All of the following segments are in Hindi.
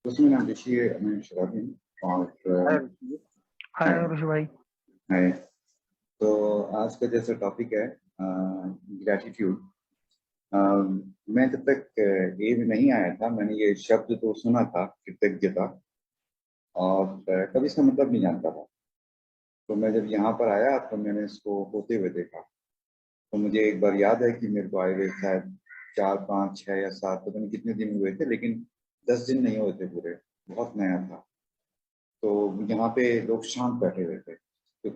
उसमें नाम ऋषि है, मैं शराबी हूँ हाय और ऋषि जी। हाय हाय ऋषि भाई। हाय। तो आज का जैसा टॉपिक है ग्रैटिट्यूड। मैं जब तक ए में नहीं आया था, मैंने ये शब्द तो सुना था, कृतज्ञता, और कभी इसका मतलब नहीं जानता था। तो मैं जब यहाँ पर आया तो मैंने इसको होते हुए देखा। तो मुझे एक बार याद है कि मेरे को आए हुए शायद 4 5 6 या 7, पता नहीं कितने दिन हुए थे, लेकिन 10 दिन नहीं हुए थे पूरे। बहुत नया था। तो यहाँ पे लोग शांत बैठे हुए थे। तो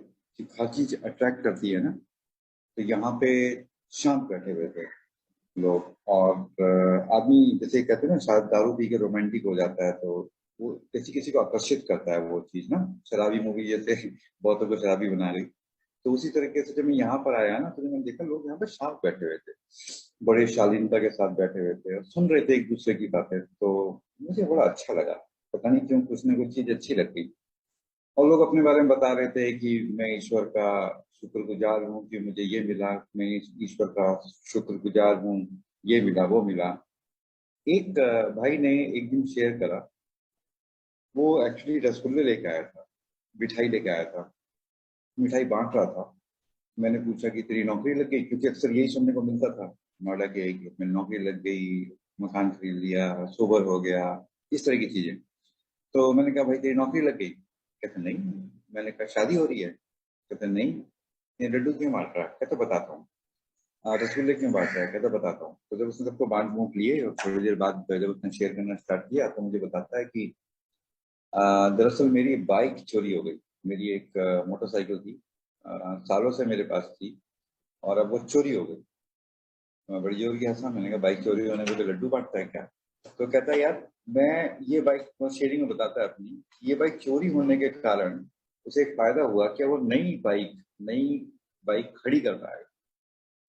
हर चीज अट्रैक्ट करती है ना। तो यहाँ पे शांत बैठे हुए थे लोग। और आदमी जैसे कहते हैं ना, शायद दारू पी के रोमांटिक हो जाता है, तो वो किसी किसी को आकर्षित करता है वो चीज ना। शराबी मूवी जैसे बहुतों को शराबी बना रही। तो उसी तरीके से जब मैं यहाँ पर आया ना, तो मैंने देखा लोग यहाँ पे शांत बैठे हुए थे, बड़े शालीनता के साथ बैठे हुए थे और सुन रहे थे एक दूसरे की बातें। तो मुझे बड़ा अच्छा लगा। पता नहीं क्यों, कुछ ना कुछ चीज अच्छी लगती। और लोग अपने बारे में बता रहे थे कि मैं ईश्वर का शुक्रगुजार हूँ कि मुझे ये मिला, मैं ईश्वर का शुक्रगुजार हूँ, ये मिला वो मिला। एक भाई ने एक दिन शेयर करा। वो एक्चुअली रसगुल्ले लेके आया था, मिठाई लेके आया था, मिठाई बांट रहा था। मैंने पूछा कि तेरी नौकरी लग गई, क्योंकि अक्सर यही सुनने को मिलता था नोएडा के कि अपनी नौकरी लग गई, मकान खरीद लिया, सोबर हो गया, इस तरह की चीजें। तो मैंने कहा भाई तेरी नौकरी लग गई? कहते नहीं। मैंने कहा शादी हो रही है? कहते नहीं। ये लड्डू क्यों बांट रहा है? कहते बताता हूँ। रसगुल्ले क्यों बांट रहा है? कहते बताता हूँ। तो जब उसने सबको बांट बूट लिए और थोड़ी देर बाद जब उसने शेयर करना स्टार्ट किया, तो मुझे बताता है कि दरअसल मेरी बाइक चोरी हो गई। मेरी एक मोटरसाइकिल थी, सालों से मेरे पास थी, और अब वो चोरी हो गई। मैं बड़ी जोर की हंसा। मैंने कहा बाइक चोरी होने पे तो लड्डू बांटता है क्या? तो कहता है यार, मैं ये बाइक शेयरिंग में बताता है अपनी, ये बाइक चोरी होने के कारण उसे एक फायदा हुआ कि वो नई बाइक खड़ी कर पाएगा।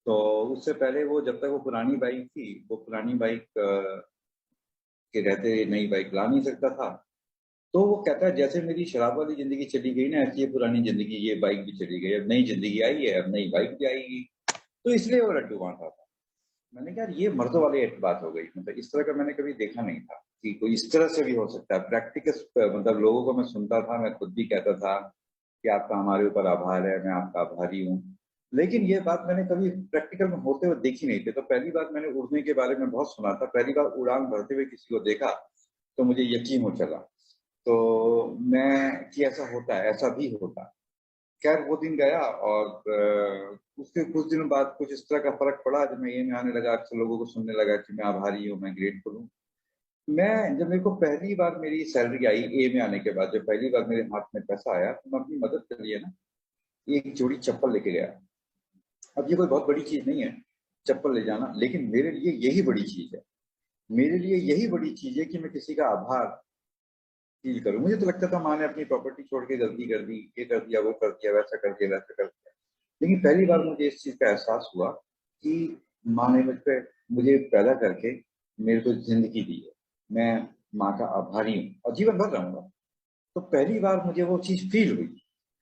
तो उससे पहले वो, जब तक वो पुरानी बाइक थी, वो पुरानी बाइक के रहते नई बाइक ला नहीं सकता था। तो वो कहता है जैसे मेरी शराब वाली जिंदगी चली गई ना, ऐसी ये पुरानी जिंदगी, ये बाइक भी चली गई, अब नई जिंदगी आई है, अब नई बाइक भी आएगी। तो इसलिए वो लड्डू बांटा था। मैंने कहा यार, ये मर्दों वाली एक बात हो गई। मतलब इस तरह का मैंने कभी देखा नहीं था कि कोई इस तरह से भी हो सकता है। प्रैक्टिकल मतलब लोगों को मैं सुनता था, मैं खुद भी कहता था कि आपका हमारे ऊपर आभार है, मैं आपका आभारी हूँ। लेकिन ये बात मैंने कभी प्रैक्टिकल में होते हुए देखी नहीं थी। तो पहली बार मैंने उड़ने के बारे में बहुत सुना था, पहली बार उड़ान भरते हुए किसी को देखा तो मुझे यकीन हो चला। तो मैं कि ऐसा होता है, ऐसा भी होता है। खैर वो दिन गया, और उसके कुछ दिनों बाद कुछ इस तरह का फर्क पड़ा जब मैं ये में आने लगा। अक्सर लोगों को सुनने लगा कि मैं आभारी हूँ, मैं ग्रेटफुल हूँ। मैं जब मेरे को पहली बार मेरी सैलरी आई ए में आने के बाद, जब पहली बार मेरे हाथ में पैसा आया, तो मैं अपनी मदद के लिए ना एक जोड़ी चप्पल लेके गया। अब ये कोई बहुत बड़ी चीज नहीं है चप्पल ले जाना, लेकिन मेरे लिए यही बड़ी चीज है। मेरे लिए यही बड़ी चीज है कि मैं किसी का आभार फील करूं। मुझे तो लगता था माँ ने अपनी प्रॉपर्टी छोड़ के गलती कर दी, ये कर दिया, वो कर दिया, वैसा कर दिया, वैसा कर दिया। लेकिन पहली बार मुझे इस चीज का एहसास हुआ कि माँ ने मुझे पैदा करके मेरे को जिंदगी दी है। मैं माँ का आभारी हूँ और जीवन भर रहूंगा। तो पहली बार मुझे वो चीज फील हुई।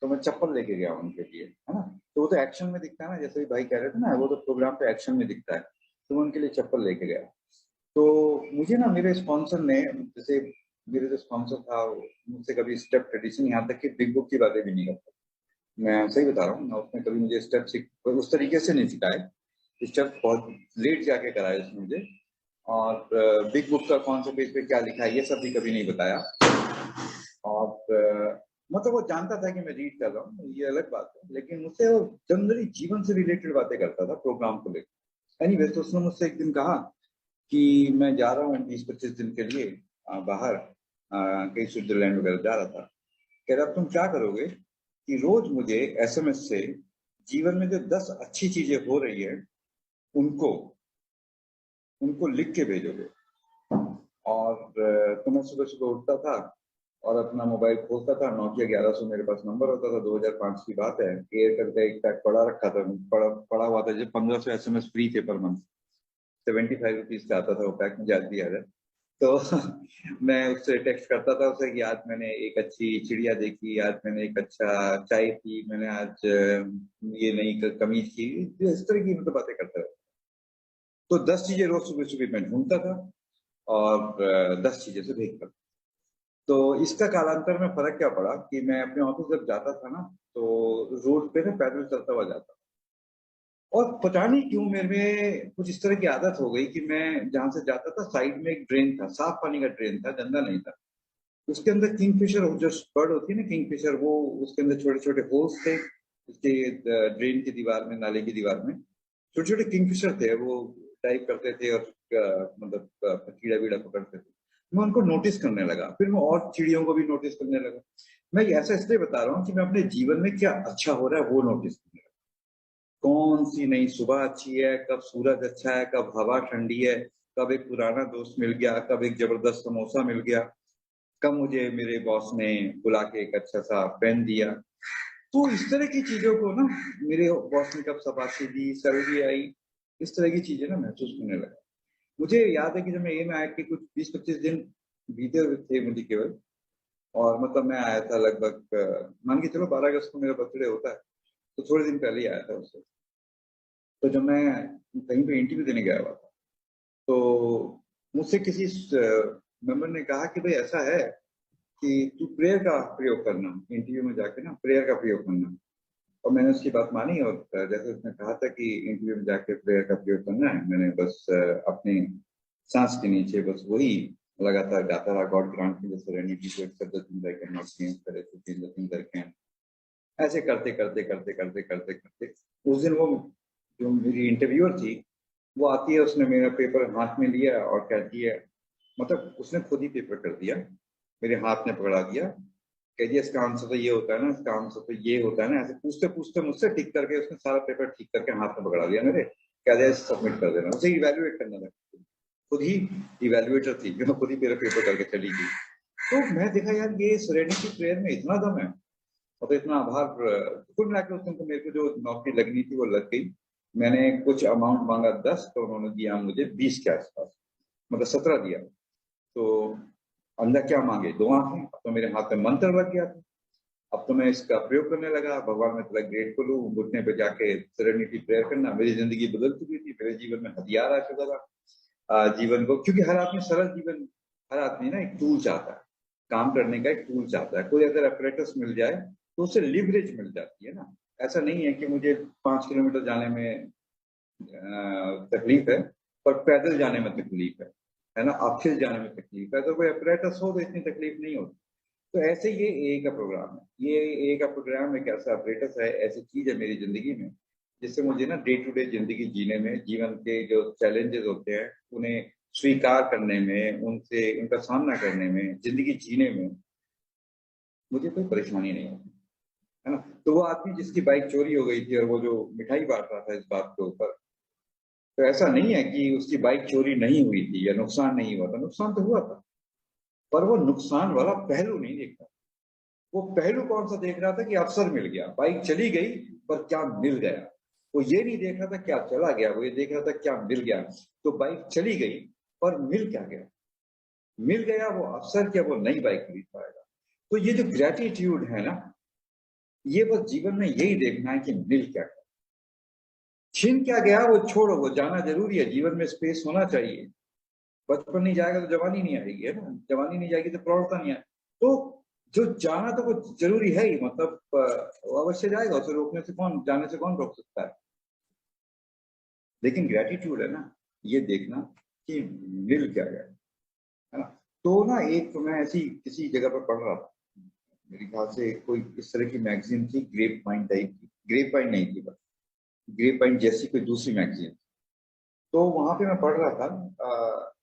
तो मैं चप्पल लेके गया उनके लिए, है ना। तो वो तो एक्शन में दिखता है ना, जैसे भी भाई कह रहे थे ना, वो तो प्रोग्राम पे एक्शन में दिखता है। तो मैं उनके लिए चप्पल लेके गया। तो मुझे ना मेरे स्पॉन्सर ने, जैसे मेरे जो स्पॉन्सर था वो मुझसे कभी स्टेप ट्रेडिशन, यहाँ तक कि बिग बुक की बातें भी नहीं करता। मैं सही बता रहा हूँ ना, उसने कभी मुझे स्टेप उस तरीके से नहीं सिखाए। स्टेप बहुत लेट जाके कराए उसने मुझे। और बिग बुक का कौन से पेज पे क्या लिखा है ये सब भी कभी नहीं बताया। और मतलब वो जानता था कि मैं रीड कर रहा हूँ, ये अलग बात है, लेकिन मुझसे वो जनरली जीवन से रिलेटेड बातें करता था प्रोग्राम को लेकर। एनीवे, तो उसने मुझसे एक दिन कहा कि मैं जा रहा हूँ 20 25 दिन के लिए बाहर, कहीं स्विट्जरलैंड वगैरह जा रहा था। कह रहा तुम क्या करोगे कि रोज मुझे एसएमएस से जीवन में जो 10 अच्छी चीजें हो रही है उनको उनको लिख के भेजोगे। और तो मैं सुबह सुबह उठता था और अपना मोबाइल खोलता था। नोकिया 1100 मेरे पास नंबर होता था, 2005 की बात है। एयरटेल का एक पैक पड़ा रखा था, पड़ा हुआ था, जो 1500 एसएमएस फ्री थे पर मंथ। 75 रुपीज का आता था वो पैक, मुझे आज भी याद है। तो मैं उससे टेक्स्ट करता था उसे कि आज मैंने एक अच्छी चिड़िया देखी, आज मैंने एक अच्छा चाय पी, मैंने आज ये नई कमीज की, इस तरह की मतलब बातें करता था। तो 10 चीजें रोज सुबह सुबह मैं ढूंढता था और 10 चीजें से भेजता था। तो इसका कालांतर में फर्क क्या पड़ा कि मैं अपने ऑफिस जब जाता था ना, तो रोड पे ना पैदल चलता हुआ जाता, और पता नहीं क्यों मेरे में कुछ इस तरह की आदत हो गई कि मैं जहां से जाता था साइड में एक ड्रेन था, साफ पानी का ड्रेन था, गंदा नहीं था। उसके अंदर किंगफिशर जो बर्ड होती है ना, किंगफिशर, वो उसके अंदर छोटे छोटे होल्स थे उसके ड्रेन की दीवार में, नाले की दीवार में छोटे छोटे किंगफिशर थे, वो डाइव करते थे और मतलब कीड़ा वीड़ा पकड़ते थे। मैं उनको नोटिस करने लगा, फिर मैं और चिड़ियों को भी नोटिस करने लगा। मैं ऐसा इसलिए बता रहा हूँ कि मैं अपने जीवन में क्या अच्छा हो रहा है वो नोटिस करने लगा। कौन सी नई सुबह अच्छी है, कब सूरज अच्छा है, कब हवा ठंडी है, कब एक पुराना दोस्त मिल गया, कब एक जबरदस्त समोसा मिल गया, कब मुझे मेरे बॉस ने बुला के एक अच्छा सा पेन दिया। तो इस तरह की चीजों को ना, मेरे बॉस ने कब शाबाशी दी, सैलरी आई, इस तरह की चीजें ना महसूस होने लगा। मुझे याद है कि जब मैं ये में आया कि कुछ 20-25 दिन बीते हुए थे मुझे केवल, और मतलब मैं आया था लगभग मान के चलो 12 अगस्त को मेरा बर्थडे होता है, तो थोड़े दिन पहले ही आया था उससे। तो जब मैं कहीं पे इंटरव्यू देने गया हुआ था, तो मुझसे किसी मेंबर ने कहा कि भाई ऐसा है कि तू प्रेयर का प्रयोग करना, इंटरव्यू में जाके ना प्रेयर का प्रयोग करना। और मैंने उसकी बात मानी, और जैसे उसने कहा था कि इंटरव्यू में जाके प्रेयर का प्रयोग करना है, मैंने बस अपने सांस के नीचे बस वही लगातार गाता रहा, God grant me the serenity to accept the things I can not change, courage to change the things I can. ऐसे करते करते करते करते करते करते उस दिन वो जो मेरी इंटरव्यूअर थी, वो आती है, उसने मेरा पेपर हाथ में लिया और कहती है, मतलब उसने खुद ही पेपर कर दिया, मेरे हाथ में पकड़ा दिया, कह दिया इसका आंसर तो ये होता है ना, इसका आंसर तो ये होता है ना, ऐसे पूछते पूछते मुझसे ठीक करके उसने सारा पेपर ठीक करके हाथ में पकड़ा दिया मेरे, कह दिया सबमिट कर देना। उसे इवेल्युएट करने लगा, खुद ही इवेल्युएटर थी जो खुद ही मेरा पेपर करके चली गई। तो मैं देखा यार, ये सेरेनिटी प्रेयर में इतना दम है, और तो इतना आभार। कुल मिलाकर उस दिन तो मेरे को जो नौकरी लगनी थी वो लग गई। मैंने कुछ अमाउंट मांगा 10, तो उन्होंने दिया मुझे 20 के आसपास, मतलब 17 दिया। तो अंदर क्या मांगे, 2 आंखें। अब तो मेरे हाथ में मंत्र लग गया था, अब तो मैं इसका प्रयोग करने लगा, भगवान में थोड़ा ग्रेटफुल हूँ, घुटने पे जाके सेरेनिटी प्रेयर करना। मेरी जिंदगी बदल चुकी थी, मेरे जीवन में हथियार आ चुका था जीवन को, क्योंकि हर आदमी सरल जीवन, हर आदमी ना एक टूल चाहता है, काम करने का एक टूल चाहता है। कोई अगर अपरेटस मिल जाए तो उसे लिवरेज मिल जाती है ना। ऐसा नहीं है कि मुझे 5 किलोमीटर जाने में तकलीफ है, पर पैदल जाने में तकलीफ है ना, ऑफिस जाने में तकलीफ है, तो कोई अपरेटस हो तो इतनी तकलीफ नहीं होती। तो ऐसे ये ए का प्रोग्राम है, ये ए का प्रोग्राम एक ऐसा अपरेटस है, ऐसी चीज है मेरी जिंदगी में, जिससे मुझे ना डे टू डे जिंदगी जीने में, जीवन के जो चैलेंजेस होते हैं उन्हें स्वीकार करने में, उनसे उनका सामना करने में, जिंदगी जीने में मुझे कोई परेशानी नहीं होती है ना। तो वो आदमी जिसकी बाइक चोरी हो गई थी और वो जो मिठाई बांट रहा था इस बात के ऊपर, तो ऐसा नहीं है कि उसकी बाइक चोरी नहीं हुई थी या नुकसान नहीं हुआ था, नुकसान तो हुआ था, पर वो नुकसान वाला पहलू नहीं देखा। वो पहलू कौन सा देख रहा था कि अवसर मिल गया, बाइक चली गई पर क्या मिल गया। वो ये नहीं देख रहा था क्या चला गया, वो ये देख रहा था क्या मिल गया। तो बाइक चली गई पर मिल क्या गया, मिल गया वो अवसर, क्या वो नई बाइक खरीद पाएगा। तो ये जो ग्रेटिट्यूड है ना, ये बस जीवन में यही देखना है कि मिल क्या गया, छिन क्या गया वो छोड़ो, वो जाना जरूरी है, जीवन में स्पेस होना चाहिए। बचपन नहीं जाएगा तो जवानी नहीं आएगी, है ना, जवानी नहीं जाएगी तो प्रौढ़ता नहीं आएगी। तो जो जाना तो वो जरूरी है ही, मतलब वो अवश्य जाएगा, उसे रोकने से कौन, जाने से कौन रोक सकता है। लेकिन ग्रेटिट्यूड है ना, ये देखना कि मिल क्या गया, है ना। तो ना एक तो मैं ऐसी किसी जगह पर पढ़ रहा था, मेरे ख्याल से कोई इस तरह की मैगजीन थी, ग्रेप वाइन टाइप की, ग्रेप वाइन नहीं थी, बस ग्रेप वाइन जैसी कोई दूसरी मैगजीन। तो वहां पे मैं पढ़ रहा था,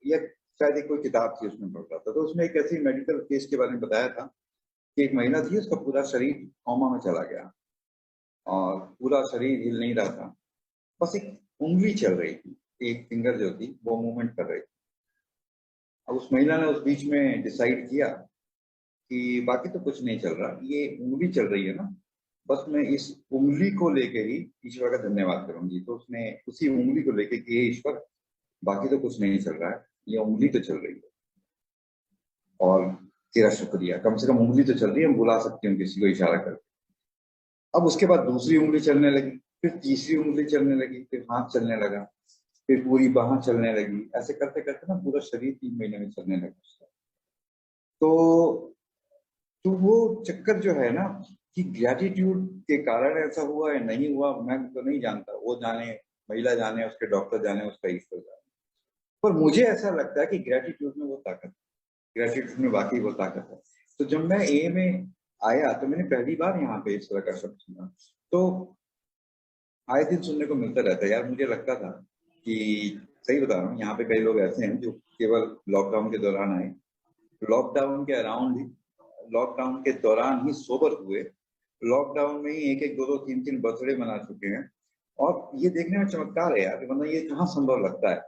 या शायद एक कोई किताब थी उसमें पढ़ रहा था, तो उसमें एक ऐसी मेडिकल केस के बारे में बताया था कि एक महिला थी, उसका पूरा शरीर कोमा में चला गया और पूरा शरीर हिल नहीं रहा था, बस एक उंगली चल रही थी, एक फिंगर जो थी वो मूवमेंट कर रही थी। अब उस महिला ने उस बीच में डिसाइड किया कि बाकी तो कुछ नहीं चल रहा, ये उंगली चल रही है ना, बस मैं इस उंगली को लेके ही ईश्वर का धन्यवाद करूंगी। तो उसने उसी उंगली को लेके कि हे ईश्वर, बाकी तो कुछ नहीं चल रहा है, ये उंगली तो चल रही है, और तेरा शुक्रिया, कम से कम उंगली तो चल रही है, हम बुला सकते हैं किसी को इशारा करके। अब उसके बाद दूसरी उंगली चलने लगी, फिर तीसरी उंगली चलने लगी, फिर हाथ चलने लगा, फिर पूरी बाह चलने लगी, ऐसे करते करते ना पूरा शरीर 3 महीने में चलने लगा उसका। तो तो वो चक्कर जो है ना कि ग्रेटिट्यूड के कारण ऐसा हुआ या नहीं हुआ, मैं तो नहीं जानता, वो जाने, महिला जाने, उसके डॉक्टर जाने, उसका ईश्वर जाने। पर मुझे ऐसा लगता है कि ग्रेटिट्यूड में वो ताकत है, ग्रेटिट्यूड में वाकई वो ताकत है। तो जब मैं ए में आया तो मैंने पहली बार यहाँ पे इस तरह का शब्द सुना। तो आए दिन सुनने को मिलता रहता है यार। मुझे लगता था कि, सही बता रहा हूँ, यहाँ पे कई लोग ऐसे हैं जो केवल लॉकडाउन के दौरान आए, लॉकडाउन के अराउंड ही, लॉकडाउन के दौरान ही सोबर हुए, लॉकडाउन में ही एक एक दो दो तीन तीन बर्थडे मना चुके हैं। और ये देखने में चमत्कार है यार, वरना ये कहाँ संभव लगता है,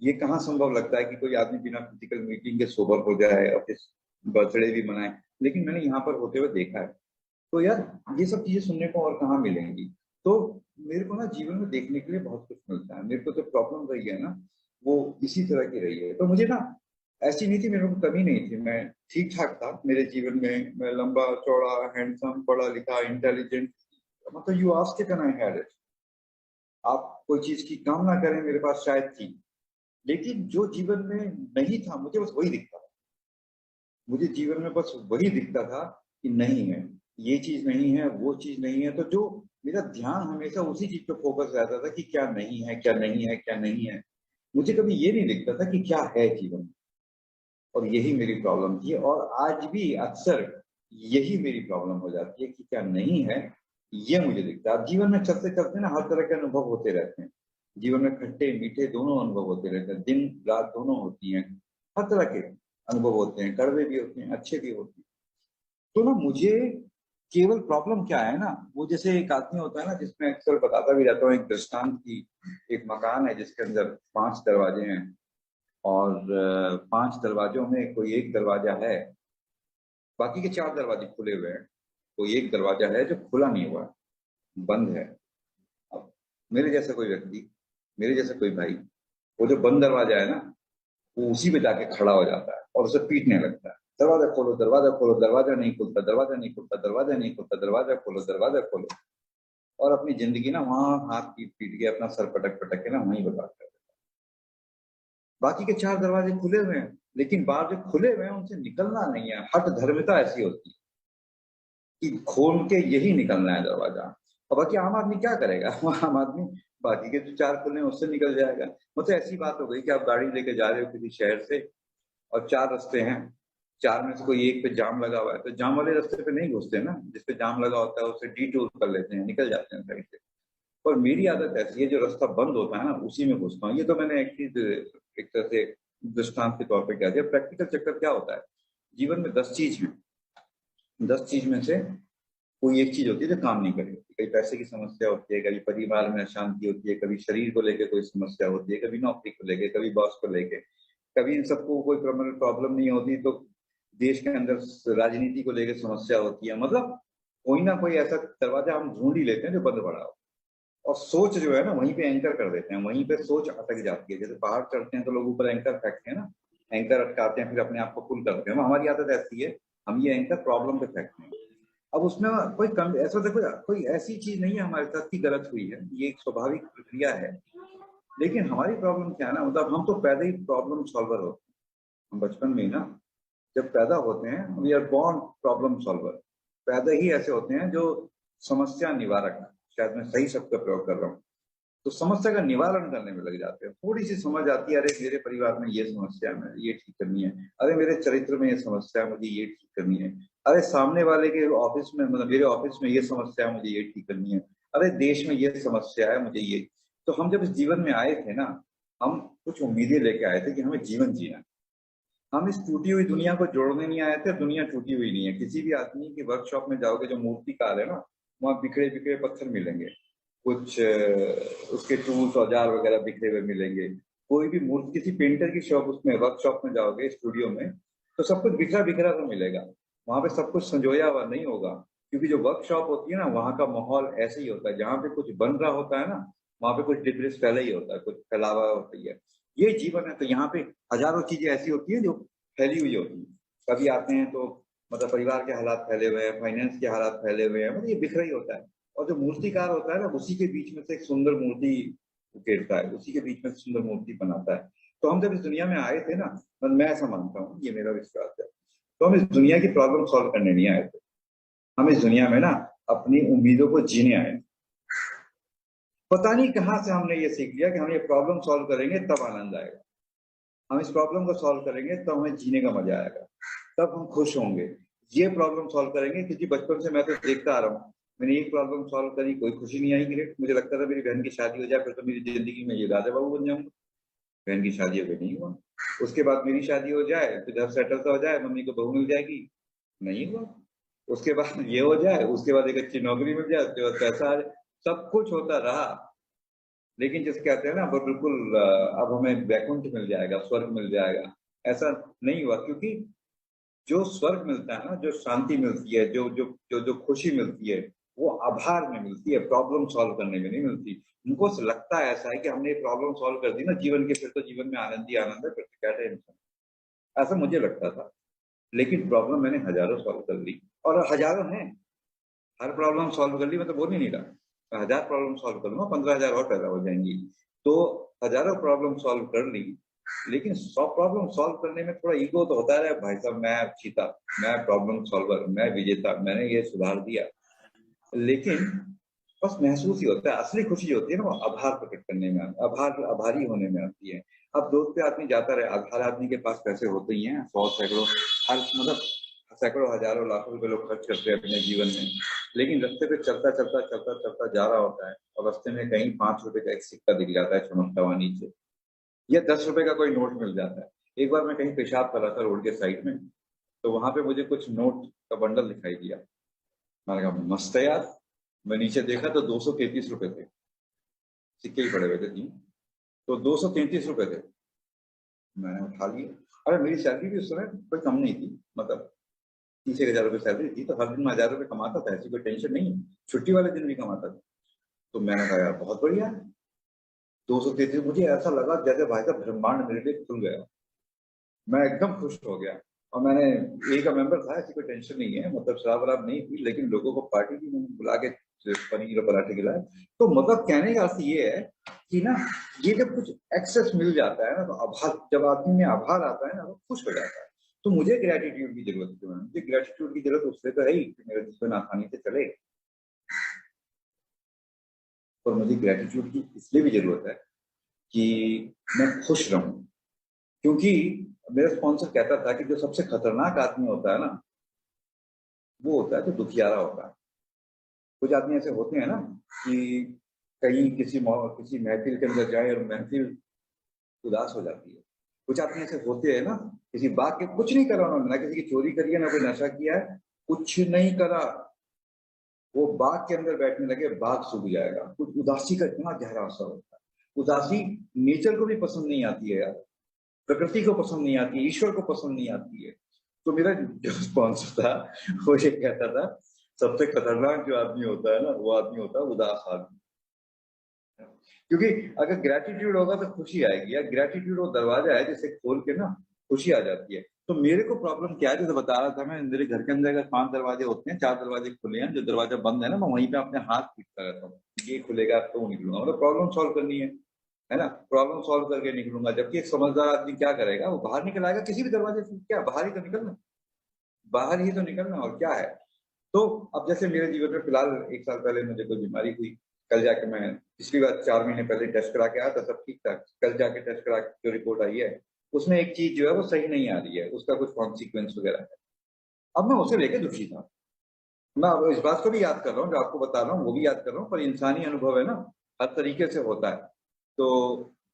ये कहाँ संभव लगता है कि कोई आदमी बिना फिजिकल मीटिंग के सोबर हो जाए और फिर बर्थडे भी मनाए। लेकिन मैंने यहाँ पर होते हुए देखा है। तो यार ये सब चीजें सुनने को और कहाँ मिलेंगी। तो मेरे को ना जीवन में देखने के लिए बहुत कुछ मिलता है। मेरे को जो प्रॉब्लम रही है ना वो इसी तरह की रही है। तो मुझे ना ऐसी नहीं थी, मेरे को कमी नहीं थी, मैं ठीक ठाक था मेरे जीवन में। मैं लंबा चौड़ा, हैंडसम, पढ़ा लिखा, इंटेलिजेंट, मतलब you ask it and I had it. आप कोई चीज की कामना करें, मेरे पास शायद थी। लेकिन जो जीवन में नहीं था मुझे बस वही दिखता था। मुझे जीवन में बस वही दिखता था कि नहीं है, ये चीज नहीं है, वो चीज नहीं है। तो जो मेरा ध्यान हमेशा उसी चीज पे फोकस रहता था कि क्या नहीं है, क्या नहीं है, क्या नहीं है। मुझे कभी ये नहीं दिखता था कि क्या है जीवन में। और यही मेरी प्रॉब्लम थी, और आज भी अक्सर यही मेरी प्रॉब्लम हो जाती है कि क्या नहीं है, ये मुझे दिखता है। अब जीवन में चलते चलते ना हर तरह के अनुभव होते रहते हैं। जीवन में खट्टे मीठे दोनों अनुभव होते रहते हैं, दिन रात दोनों होती हैं। हर तरह के अनुभव होते हैं, कड़वे भी होते हैं, अच्छे भी होते हैं। तो ना मुझे केवल प्रॉब्लम क्या है ना, वो जैसे एक आदमी होता है ना, जिसमें अक्सर बताता भी रहता हूँ एक दृष्टांत की। एक मकान है जिसके अंदर 5 दरवाजे हैं, और 5 दरवाजों में कोई एक दरवाजा है, बाकी के 4 दरवाजे खुले हुए हैं। कोई एक दरवाजा है जो खुला नहीं हुआ, बंद है। अब मेरे जैसा कोई व्यक्ति, मेरे जैसा कोई भाई, वो जो बंद दरवाजा है ना, वो उसी पे जाके खड़ा हो जाता है और उसे पीटने लगता है, दरवाजा खोलो, दरवाजा खोलो, दरवाजा नहीं खुलता, दरवाजा नहीं खुलता, दरवाजा नहीं खुलता, दरवाजा खोलो, दरवाजा खोलो। और अपनी जिंदगी ना वहां हाथ पीट पीट के, अपना सर पटक पटक के ना वहीं बर्बाद कर देता है। बाकी के 4 दरवाजे खुले हुए हैं, लेकिन बाहर जो खुले हुए हैं उनसे निकलना नहीं है। हठ धर्मिता ऐसी होती है कि खोल के यही निकलना है दरवाजा। और बाकी आम आदमी क्या करेगा? आम आदमी बाकी के जो 4 खुले हैं उससे निकल जाएगा। मतलब ऐसी बात हो गई कि आप गाड़ी लेके जा रहे हो किसी शहर से, और 4 रास्ते हैं, 4 में से कोई एक पे जाम लगा हुआ है, तो जाम वाले रास्ते पे नहीं घुसते ना, जिसपे जाम लगा होता है उसे डिटूर कर लेते हैं, निकल जाते हैं साइड से। और मेरी आदत ऐसी है, जो रास्ता बंद होता है ना उसी में घुसता हूँ। ये तो मैंने एक चीज एक तरह से दृष्टांत के तौर पर कह दिया। प्रैक्टिकल चक्कर क्या होता है, जीवन में 10 चीज है, 10 चीज में से कोई एक चीज होती है जो काम नहीं करेगी। कभी पैसे की समस्या होती है, कभी परिवार में अशांति होती है, कभी शरीर को लेकर कोई समस्या होती है, कभी नौकरी को लेकर, कभी बॉस को लेकर। कभी इन सबको कोई प्रॉब्लम नहीं होती तो देश के अंदर राजनीति को लेकर समस्या होती है। मतलब कोई ना कोई ऐसा दरवाजा हम ढूंढ ही लेते हैं जो बंद पड़ा हो। और सोच जो है ना वहीं पे एंकर कर देते हैं, वहीं पे सोच अटक जाती है। जैसे पहाड़ चढ़ते हैं तो लोग ऊपर एंकर फेंकते हैं ना, एंकर अटकाते हैं, फिर अपने आप को पुल करते हैं। हमारी आदत ऐसी है, हम ये एंकर प्रॉब्लम पे फेंकते हैं। अब उसमें कोई कम, ऐसा देखो, कोई ऐसी चीज नहीं है हमारे साथ की गलत हुई है, ये एक स्वाभाविक प्रक्रिया है। लेकिन हमारी प्रॉब्लम क्या है ना, मतलब हम तो पैदा ही प्रॉब्लम सॉल्वर होते हैं। हम बचपन में ही ना जब पैदा होते हैं, we are born problem solver. पैदा ही ऐसे होते हैं जो समस्या निवारक, शायद मैं सही शब्द का प्रयोग कर रहा हूँ, तो समस्या का निवारण करने में लग जाते हैं। थोड़ी सी समझ आती है, अरे मेरे परिवार में ये समस्या है, ये ठीक करनी है। अरे मेरे चरित्र में ये समस्या है, मुझे ये ठीक करनी है। अरे सामने वाले के ऑफिस में, मतलब मेरे ऑफिस में ये समस्या है, मुझे ये ठीक करनी है। अरे देश में ये समस्या है, मुझे ये। तो हम जब इस जीवन में आए थे ना, हम कुछ उम्मीदें लेके आए थे कि हमें जीवन जीना है। हम इस टूटी हुई दुनिया को जोड़ने नहीं आए थे, दुनिया टूटी हुई नहीं है। किसी भी आदमी की वर्कशॉप में जाओगे, जो मूर्तिकार है ना, वहाँ बिखरे बिखरे पत्थर मिलेंगे, कुछ उसके टूल्स औजार वगैरह बिखरे हुए मिलेंगे। कोई भी मूर्ति, किसी पेंटर की शॉप, उसमें वर्कशॉप में जाओगे, स्टूडियो में, तो सब कुछ बिखरा बिखरा तो मिलेगा। वहां पे सब कुछ संजोया हुआ नहीं होगा, क्योंकि जो वर्कशॉप होती है ना, वहाँ का माहौल ऐसे ही होता है। जहाँ पे कुछ बन रहा होता है ना, वहां पे कुछ डिब्रिस फैला ही होता है, कुछ फैलावा होती है। ये जीवन है। तो यहाँ पे हजारों चीजें ऐसी होती हैं जो फैली हुई होती हैं। कभी आते हैं तो मतलब परिवार के हालात फैले हुए हैं, फाइनेंस के हालात फैले हुए हैं, मतलब ये बिखरा ही होता है। और जो मूर्तिकार होता है ना, उसी के बीच में से एक सुंदर मूर्ति उकेरता है, उसी के बीच में से सुंदर मूर्ति बनाता है। तो हम जब इस दुनिया में आए थे ना, मैं ऐसा मानता हूँ, ये मेरा विश्वास है तो हम इस दुनिया की प्रॉब्लम सॉल्व करने नहीं आए थे, हम इस दुनिया में ना अपनी उम्मीदों को जीने आए। पता नहीं कहाँ से हमने ये सीख लिया कि हम ये प्रॉब्लम सॉल्व करेंगे तब आनंद आएगा, हम इस प्रॉब्लम को सॉल्व करेंगे तब हमें जीने का मजा आएगा, तब हम खुश होंगे। ये प्रॉब्लम सॉल्व करेंगे, क्योंकि बचपन से मैं तो देखता आ रहा हूँ, मैंने एक प्रॉब्लम सॉल्व करी, कोई खुशी नहीं आई मेरे। मुझे लगता था मेरी बहन की शादी हो जाए फिर तो मेरी जिंदगी में ये राजा बाबू बन जाऊंगा। बहन की शादी अभी नहीं हुआ, उसके बाद मेरी शादी हो जाए फिर घर सेटल तो हो जाए, मम्मी को बहू मिल जाएगी, नहीं हुआ। उसके बाद ये हो जाए, उसके बाद एक अच्छी नौकरी मिल जाए, उसके बाद पैसा आ जाए, सब कुछ होता रहा। लेकिन जैसे कहते हैं ना, वो बिल्कुल अब हमें वैकुंठ मिल जाएगा, स्वर्ग मिल जाएगा, ऐसा नहीं हुआ। क्योंकि जो स्वर्ग मिलता है ना, जो शांति मिलती है, जो जो जो जो खुशी मिलती है, वो आभार में मिलती है, प्रॉब्लम सॉल्व करने में नहीं मिलती। उनको लगता है ऐसा है कि हमने प्रॉब्लम सॉल्व कर दी ना जीवन के, फिर तो जीवन में आनंद ही आनंद है, फिर तो क्या टेंशन, ऐसा मुझे लगता था। लेकिन प्रॉब्लम मैंने हजारों सॉल्व कर ली, और हजारों हैं। हर प्रॉब्लम सॉल्व कर ली, मैं तो बोल ही नहीं रहा, मैं 1000 प्रॉब्लम सॉल्व करूंगा, 15,000 और पैदा हो जाएंगी। तो हजारों प्रॉब्लम सॉल्व कर ली, लेकिन 100 प्रॉब्लम सॉल्व करने में थोड़ा ईगो तो होता है, भाई साहब मैं चीता, मैं प्रॉब्लम सॉल्वर, मैं विजेता, मैंने ये सुधार दिया। लेकिन बस महसूस ही होता है, असली खुशी जो होती है ना वो आभार प्रकट करने में, आभारी होने में आती है। अब दोस्त पे आदमी जाता रहे, हर आदमी के पास पैसे होते ही हैं, 100 सैकड़ों, हर मतलब सैकड़ों हजारों लाखों रुपए लोग खर्च करते हैं अपने जीवन में। लेकिन रास्ते पे चलता चलता चलता चलता जा रहा होता है, और रास्ते में कहीं 5 रुपए का एक सिक्का दिख जाता है चमकता हुआ नीचे, या 10 रुपए का कोई नोट मिल जाता है। एक बार मैं कहीं पेशाब कर रहा था रोड के साइड में, तो वहां पे मुझे कुछ नोट का बंडल दिखाई दिया। मैंने कहा मस्त है यार, मैं नीचे देखा तो 233 रुपए थे, सिक्के ही पड़े हुए थे तीन, तो 233 रुपए थे। मैंने उठा लिए। अरे मेरी सैलरी भी उस समय कोई कम नहीं थी, मतलब 30,000 रुपये सैलरी थी, तो हर दिन मैं 1000 रुपये कमाता था, ऐसी कोई टेंशन नहीं है, छुट्टी वाले दिन भी कमाता था। तो मैंने कहा यार बहुत बढ़िया, 233, मुझे ऐसा लगा जैसे भाई साहब ब्रह्मांड मेरे लिए खुल गया, मैं एकदम खुश हो गया। और मैंने ए का मेंबर था, ऐसी कोई टेंशन नहीं है, मतलब शराब वराब नहीं थी, लेकिन लोगों को पार्टी भी मैंने बुला के पनीर और पराठे खिलाए। तो मतलब कहने का अर्थ ये है कि ना, ये जब कुछ एक्सेस मिल जाता है ना, तो आभार, जब आदमी में आभार आता है ना, वो खुश हो जाता है। तो मुझे ग्रेटिट्यूड की जरूरत है, मुझे ग्रेटिट्यूड की जरूरत उससे तो है ही कि मेरा जीवन आसानी से चले, और मुझे ग्रेटिट्यूड की इसलिए भी जरूरत है कि मैं खुश रहूं। क्योंकि मेरा स्पॉन्सर कहता था कि जो सबसे खतरनाक आदमी होता है ना, वो होता है जो दुखियारा होता है। कुछ आदमी ऐसे होते हैं ना कि कहीं किसी महफिल के अंदर जाए और महफिल उदास हो जाती है। कुछ आदमी ऐसे होते हैं ना, किसी बात के कुछ नहीं करा उन्होंने, ना किसी की चोरी करी है, ना कोई नशा किया है, कुछ नहीं करा, वो बाग के अंदर बैठने लगे, बाग सूख जाएगा। कुछ उदासी का इतना गहरा असर होता है। उदासी नेचर को भी पसंद नहीं आती है यार, प्रकृति को पसंद नहीं आती है, ईश्वर को पसंद नहीं आती है। तो मेरा जो स्पॉन्सर था वो ये कहता था, सबसे खतरनाक जो आदमी होता है ना, वो आदमी होता है उदास आदमी। क्योंकि अगर ग्रेटिट्यूड होगा तो खुशी आएगी यार, ग्रेटिट्यूड वो दरवाजा है जिसे खोल के ना खुशी आ जाती है। तो मेरे को प्रॉब्लम क्या है, जैसे बता रहा था मैं, मेरे घर के अंदर अगर 5 दरवाजे होते हैं, 4 दरवाजे खुले हैं, जो दरवाजा बंद है ना, मैं वहीं पे अपने हाथ पीटता रहता हूँ, ये खुलेगा तो निकलूंगा, मतलब प्रॉब्लम सॉल्व करनी है ना, प्रॉब्लम सॉल्व करके निकलूंगा। जबकि एक समझदार आदमी क्या करेगा, वो बाहर निकल आएगा किसी भी दरवाजे से, क्या बाहर ही तो निकलना, बाहर ही तो निकलना, और क्या है। तो अब जैसे मेरे जीवन में फिलहाल 1 साल पहले मुझे कोई बीमारी हुई, कल जाके मैं, पिछली बार 4 महीने पहले टेस्ट करा के आया था, सब ठीक था, कल जाके टेस्ट करा के जो रिपोर्ट आई है, उसमें एक चीज जो है वो सही नहीं आ रही है, उसका कुछ कॉन्सिक्वेंस वगैरह है। अब मैं उसे लेके दुखी था। मैं अब इस बात को भी याद कर रहा हूँ, जो आपको बता रहा हूँ वो भी याद कर रहा हूँ, पर इंसानी अनुभव है ना, हर तरीके से होता है। तो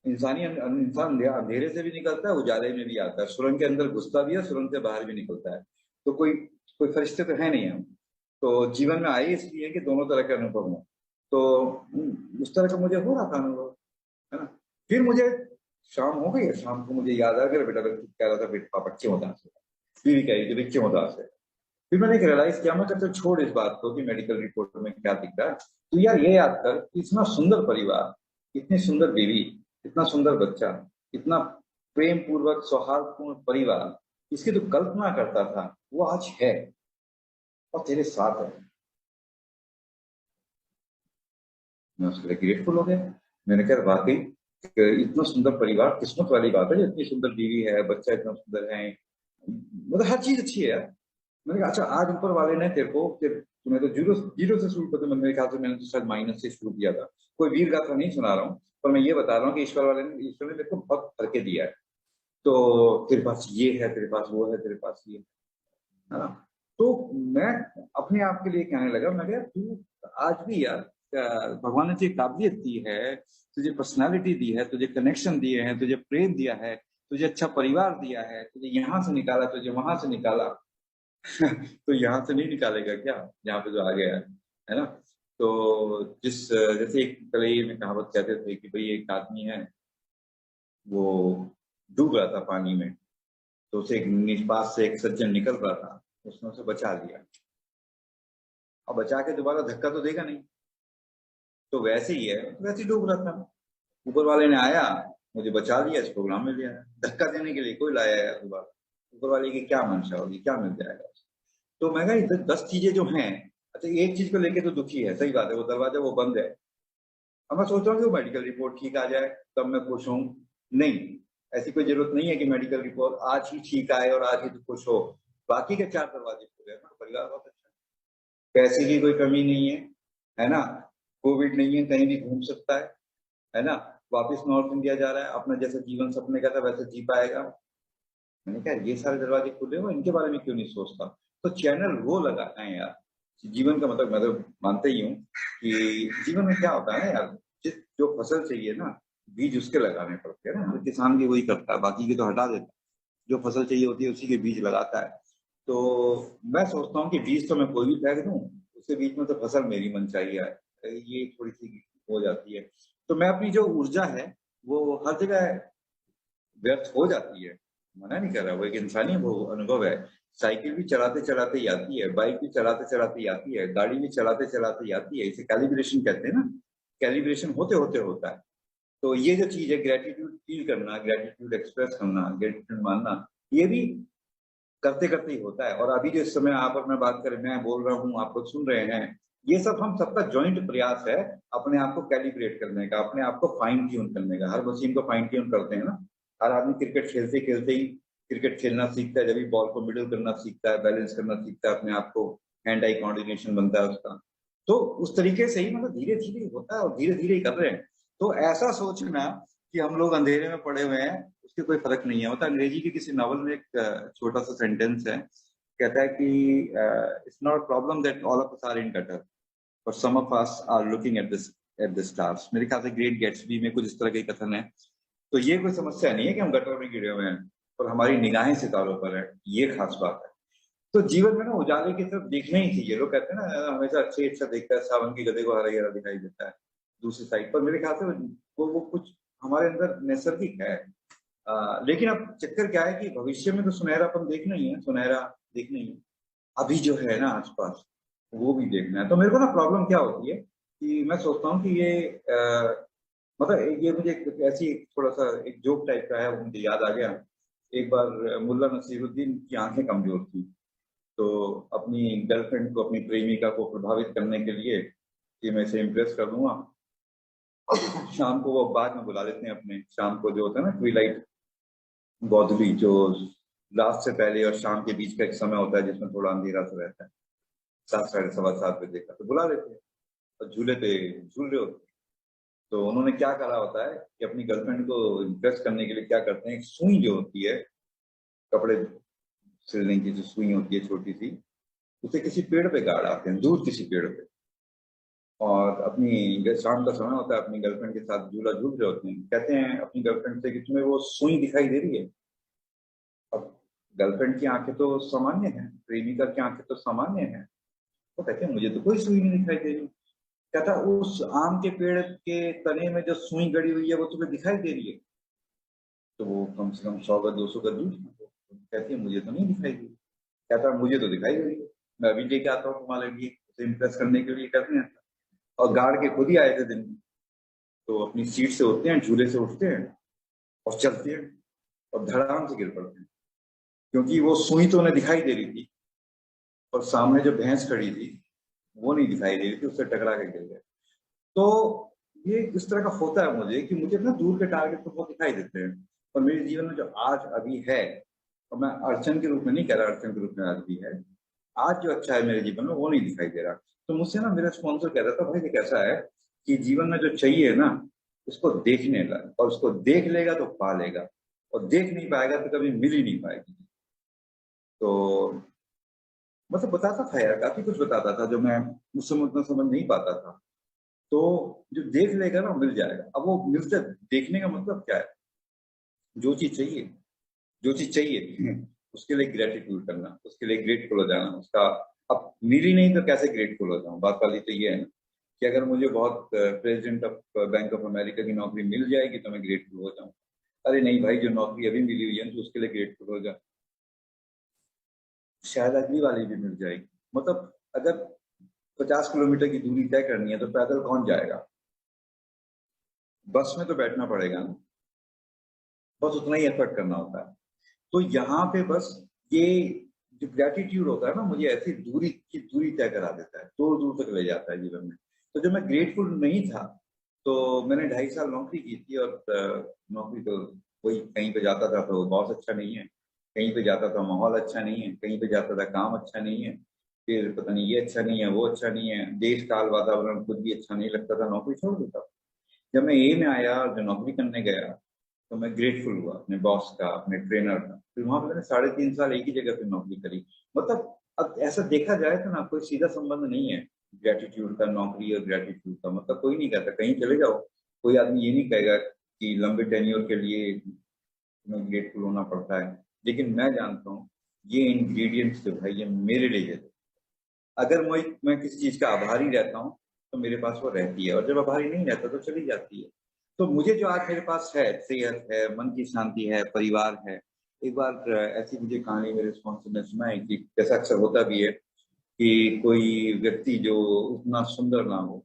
इंसान अंधेरे से भी निकलता है, उजाले में भी आता है, सुरंग के अंदर घुसता भी है, सुरंग से बाहर भी निकलता है। तो कोई कोई फरिश्ते तो है नहीं हम। तो जीवन में आए इसलिए कि दोनों तरह के अनुभव हों। तो उस तरह का मुझे हो रहा था अनुभव, है ना। फिर मुझे शाम हो गई, शाम को मुझे याद आ गया, बेटा कह रहा था बेटा पापा क्यों उदास है, बीवी कह रही थी क्यों उदास है। फिर मैंने रियलाइज किया, मैं कहता छोड़ इस बात को कि मेडिकल रिपोर्ट में क्या दिख रहा है, तो यार ये याद कर कि इतना सुंदर परिवार, इतनी सुंदर बीवी, इतना सुंदर बच्चा, इतना प्रेम पूर्वक सौहार्दपूर्ण परिवार, इसकी तो कल्पना करता था, वो आज है और तेरे साथ है। मैं उसके लिए ग्रेटफुल हो गया। मैंने कहा वाकई इतना सुंदर परिवार, किस्मत वाली बात है, इतनी सुंदर बीवी है, बच्चा इतना सुंदर है, मतलब हर चीज अच्छी है यार। मैंने कहा अच्छा आज ऊपर वाले ने तेरे को तूने तो जीरो जीरो से शुरू कर, मेरे ख्याल से मैंने तो शायद माइनस से शुरू किया था। कोई वीर गाथा नहीं सुना रहा हूँ, पर मैं ये बता रहा हूँ कि ईश्वर ने मेरे को बहुत भर के दिया है। तो तेरे पास ये है, तेरे पास वो है, तेरे पास ये है ना। तो मैं अपने आप के लिए कहने लगा, मैं कहा तू आज भी यार भगवान ने तुझे काबिलियत दी है, तुझे पर्सनालिटी दी है, तुझे कनेक्शन दिए हैं, तुझे प्रेम दिया है, तुझे अच्छा परिवार दिया है, तुझे यहाँ से निकाला, तुझे वहां से निकाला। तो यहाँ से नहीं निकालेगा क्या, यहाँ पे जो आ गया है ना। तो जैसे एक कलई में कहावत कहते थे कि भाई एक आदमी है, वो डूब रहा था पानी में, तो उसे एक पास से एक सज्जन निकल रहा था, उसने उसे बचा लिया। और बचा के दोबारा धक्का तो देगा नहीं, तो वैसे ही है, तो वैसे ही डूब रहा था। ऊपर वाले ने आया, मुझे बचा लिया, इस प्रोग्राम में लिया। धक्का देने के लिए कोई लाया है दोबारा? ऊपर वाले की क्या मंशा होगी, क्या मिल जाएगा? तो मैं कहा इधर 10 चीजें जो हैं, अच्छा एक चीज को लेके तो दुखी है, सही बात है, वो दरवाजा वो बंद है। अब मैं सोच रहा हूँ कि वो मेडिकल रिपोर्ट ठीक आ जाए तब मैं खुश हूँ। नहीं, ऐसी कोई जरूरत नहीं है कि मेडिकल रिपोर्ट आज ही ठीक आए और आज ही तो खुश हो। बाकी के 4 दरवाजे खुले हैं, तो परिवार बहुत अच्छा है, पैसे की कोई कमी नहीं है ना, कोविड नहीं है, कहीं भी घूम सकता है ना, वापिस नॉर्थ इंडिया जा रहा है, अपना जैसा जीवन सपने का था वैसे जी पाएगा। मैंने कहा ये सारे दरवाजे खुले हो, इनके बारे में क्यों नहीं सोचता? तो चैनल वो लगाना है यार। जीवन का मतलब मैं तो मानता ही हूँ कि जीवन में क्या होता है ना यार, जो फसल चाहिए ना, बीज उसके लगाने पड़ते हैं ना। हर किसान भी वही करता है, बाकी के तो हटा देता है। जो फसल चाहिए होती है उसी के बीज लगाता है। तो मैं सोचता हूँ कि बीज तो मैं कोई भी फेंक दूं, उसके बीच में तो फसल मेरी मन चाहिए है, ये थोड़ी सी हो जाती है। तो मैं अपनी जो ऊर्जा है वो हर जगह व्यर्थ हो जाती है। मना नहीं कर रहा, वो एक इंसानी वो अनुभव है। साइकिल भी चलाते चलाते ही आती है, बाइक भी चलाते चलाते ही आती है, गाड़ी भी चलाते चलाते ही आती है। इसे कैलिब्रेशन कहते हैं ना, कैलिब्रेशन होते होते होता है। तो ये जो चीज है, ग्रेटिट्यूड फील करना, ग्रेटिट्यूड एक्सप्रेस करना, ग्रेटिट्यूड मानना, ये भी करते करते ही होता है। और अभी जो इस समय आप और मैं बात करें, मैं बोल रहा हूँ, आप लोग सुन रहे हैं, ये सब हम सबका जॉइंट प्रयास है अपने आप को कैलिब्रेट करने का, अपने आप को फाइन ट्यून करने का। हर मशीन को फाइन ट्यून करते हैं ना। हर आदमी क्रिकेट खेलते खेलते ही क्रिकेट खेलना सीखता है, जब भी बॉल को मिडल करना सीखता है, बैलेंस करना सीखता है, अपने आप को हैंड आई कोऑर्डिनेशन बनता है उसका। तो उस तरीके से ही मतलब धीरे धीरे होता है, और धीरे धीरे ही कर रहे हैं। तो ऐसा सोचना कि हम लोग अंधेरे में पड़े हुए हैं, उसके कोई फर्क नहीं है। मतलब अंग्रेजी के किसी नॉवल में एक छोटा सा सेंटेंस है, कहता है कि it's not problem that all of us are in gutter, और some of us are looking at the stars. मेरे ख्याल से ग्रेट गेट्सबी में कुछ इस तरह का ही कथन है। तो ये कोई समस्या नहीं है कि हम गटर में गिरे हुए हैं, और हमारी निगाहें सितारों पर है, ये खास बात है। तो जीवन में ना उजाले की तरफ देखना ही चाहिए। लोग कहते हैं ना हमेशा अच्छे अच्छा देखता है, सावन की गधे को हरा हरा दिखाई देता है दूसरी साइड पर। मेरे ख्याल से वो कुछ हमारे अंदर नैसर्गिक है। लेकिन अब चक्कर क्या है कि भविष्य में तो सुनहरापन देखना ही है, सुनहरा देखना ही है। अभी जो है ना आसपास, वो भी देखना है। तो मेरे को ना प्रॉब्लम क्या होती है कि मैं सोचता हूँ कि ये मतलब ये मुझे ऐसी थोड़ा सा एक जोक टाइप का है, वो मुझे याद आ गया। एक बार मुल्ला नसीरुद्दीन की आंखें कमजोर थी, तो अपनी गर्लफ्रेंड को, अपनी प्रेमिका को प्रभावित करने के लिए कि मैं इसे इम्प्रेस कर दूंगा, शाम को वो बाद में बुला लेते हैं अपने, शाम को जो होता है ना ट्विलाइट, गोधूली, जो रात से पहले और शाम के बीच का एक समय होता है जिसमें थोड़ा अंधेरा सा रहता है, 7 साढ़े 7:15 बजे का, तो बुला लेते हैं और झूले पे झूल रहे होते हैं। तो उन्होंने क्या करा होता है कि अपनी गर्लफ्रेंड को इम्प्रेस करने के लिए क्या करते हैं, एक सुई जो होती है कपड़े सिलने की, जो सुई होती है छोटी सी, उसे किसी पेड़ पे गाड़ आते हैं, दूर किसी पेड़ पे। और अपनी शाम का समय होता है, अपनी गर्लफ्रेंड के साथ झूला झूल रहे होते हैं, कहते हैं अपनी गर्लफ्रेंड से कि तुम्हें वो सुई दिखाई दे रही है? अब गर्लफ्रेंड की आंखें तो सामान्य है, प्रेमिका की आंखें तो सामान्य है, तो कहते हैं मुझे तो कोई सुई नहीं दिखाई दे रही। कहता उस आम के पेड़ के तने में जो सुई गड़ी हुई है वो तुम्हें दिखाई दे रही है? तो वो कम से कम 100 गज 200 गज दूर था। तो कहती है मुझे तो नहीं दिखाई दी। कहता मुझे तो दिखाई दे रही है, मैं अभी लेके आता हूँ तुम्हारे लिए, उसे इम्प्रेस करने के लिए करते हैं। और गाड़ के खुद ही आए थे दिन में। तो अपनी सीट से उठते हैं, झूले से उठते हैं और चलते हैं, और धड़ाम से गिर पड़ते हैं, क्योंकि वो सुई तो उन्हें दिखाई दे रही थी, और सामने जो भैंस खड़ी थी वो नहीं दिखाई दे रही थी, उससे टकरा के गिर गए। तो ये इस तरह का होता है मुझे कि मुझे ना दूर के टारगेट तो बहुत दिखाई देते हैं, और मेरे जीवन में जो आज अभी है और मैं अड़चन के रूप में नहीं कह रहा, अड़चन के रूप में आज भी है। आज जो अच्छा है मेरे जीवन में वो नहीं दिखाई दे रहा। तो मुझसे ना मेरा स्पॉन्सर कह रहा था, भाई देख ऐसा है कि जीवन में जो चाहिए ना उसको देखने लगा, और उसको देख लेगा तो पा लेगा, और देख नहीं पाएगा तो कभी मिल ही नहीं पाएगी। तो मतलब बताता था यार, काफी कुछ बताता था जो मैं उस समय उतना समझ नहीं पाता था। तो जो देख लेगा ना मिल जाएगा। अब वो मिलते, देखने का मतलब क्या है, जो चीज चाहिए, जो चीज चाहिए उसके लिए ग्रेटिट्यूड करना, उसके लिए ग्रेटफुल हो जाना उसका। अब मिली नहीं तो कैसे ग्रेटफुल हो जाऊं, बात वाली तो ये है ना कि अगर मुझे बहुत president of bank of America की नौकरी मिल जाएगी तो मैं ग्रेटफुल हो जाऊं। अरे नहीं भाई, जो नौकरी अभी मिली हुई है तो उसके लिए ग्रेटफुल हो जा, शायद अगली वाली भी मिल जाएगी। मतलब अगर 50 किलोमीटर की दूरी तय करनी है तो पैदल कौन जाएगा, बस में तो बैठना पड़ेगा ना। बस उतना ही एफर्ट करना होता है। तो यहाँ पे बस ये जो ग्रेटिट्यूड होता है ना, मुझे ऐसी दूरी की दूरी तय करा देता है, दूर दूर तक ले जाता है जीवन में। तो जब मैं ग्रेटफुल नहीं था तो मैंने 2.5 साल नौकरी की थी, और नौकरी तो वही, कहीं पे जाता था तो बॉस अच्छा नहीं है, कहीं पे जाता था माहौल अच्छा नहीं है, कहीं पे जाता था काम अच्छा नहीं है, फिर पता नहीं ये अच्छा नहीं है वो अच्छा नहीं है, देश काल वातावरण कुछ भी अच्छा नहीं लगता था, नौकरी छोड़ देता। जब मैं ए में आया, जो नौकरी करने गया, तो मैं ग्रेटफुल हुआ अपने बॉस का, अपने ट्रेनर का। फिर वहां पे मैंने 3.5 साल एक ही जगह पे नौकरी करी। मतलब अब ऐसा देखा जाए तो ना कोई सीधा संबंध नहीं है ग्रेटिट्यूड का, नौकरी और ग्रेटिट्यूड का। मतलब कोई नहीं कहता कहीं चले जाओ, कोई आदमी ये नहीं कहेगा कि लंबे टेन्योर के लिए तुम्हें ग्रेटफुल होना पड़ता है। लेकिन मैं जानता हूँ ये इंग्रेडिएंट्स जो है ये मेरे लिए है। अगर मैं किसी चीज का आभारी रहता हूँ तो मेरे पास वो रहती है, और जब आभारी नहीं रहता तो चली जाती है। तो मुझे जो आज मेरे पास है, सेहत है, मन की शांति है, परिवार है। एक बार ऐसी मुझे कहानी मेरे स्पॉन्सर ने सुनाई कि जैसा अक्सर होता भी है कि कोई व्यक्ति जो उतना सुंदर ना हो